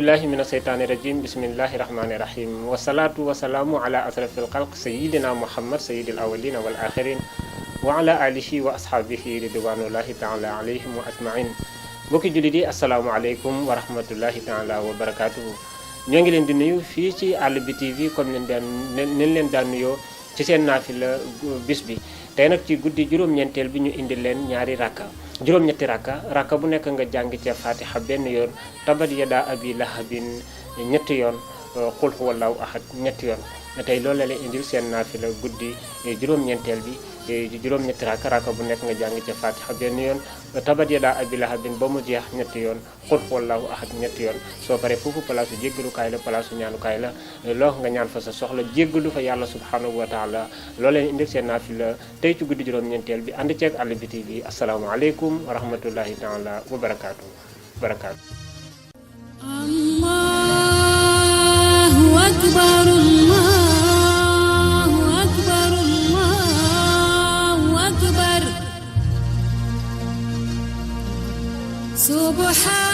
billahi mina seytaani rajim bismillahi rahmani rahim wasalaatu wasalaamu ala asrafil xalq sayidina muhammad sayidil awalina wal axirin wa ala alihi wa ashaabihi ridwanullahi taala alayhim wa ajmain mbokki jullit yi asalaamualeykum wa rahmatullahi taala wa barakatuhu ñoo ngi leen di nuyu fii ci Àll bi TV comme leen daan nuyoo ci seen naafila bis bi tey nag ci guddi juróom-ñeenteel bi ñu indi leen ñaari rakka juróom-ñetti rakka bu nekk nga jàng ca fatiha benn yoon tabat yada abi lahabin ñetti yoon xul huwallahu ahad ñetti yoon tey loolu la leen indil seen naafila guddi juróom-ñeenteel bi juróom-ñetti rakka bu nekk nga jàng ca fatiha benn yoon tabat yada abi lahabin ba mu jeex ñetti yoon xul huwallahu ahad ñetti yoon soo paree foofu palaasu jéggalukaay la palaasu ñaanukaay la loo nga ñaan fa sa soxla jéggalu fa yàlla subhanahu wa taala loolu leen indil seen naafila tey ci guddi juróom-ñeenteel bi ànd ceeg Àll bi TV asalaamaaleykum wa rahmatullahi taala wa barakaatu. Allahu akbar, Allahu akbar, Allahu akbar. Subhan